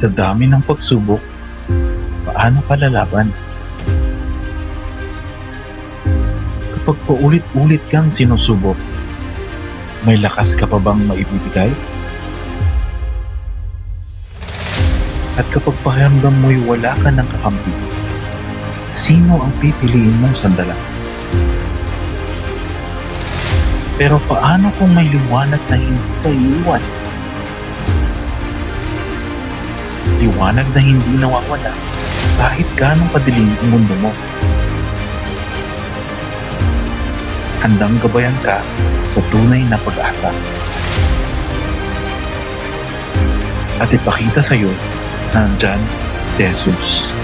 Sa dami ng pagsubok, paano ka lalaban? Kapag paulit-ulit kang sinusubok, may lakas ka pa bang maibibigay? At kapag pakiramdam mo'y wala ka ng kakampi, sino ang pipiliin mong sandalan? Pero paano kung may liwanag na hindi ka iiwan? Liwanag na hindi nawawala kahit gaano kadilim ang mundo mo. Handang gabayan ka sa tunay na pag-asa. At ipakita sa iyo na nandyan si Jesus.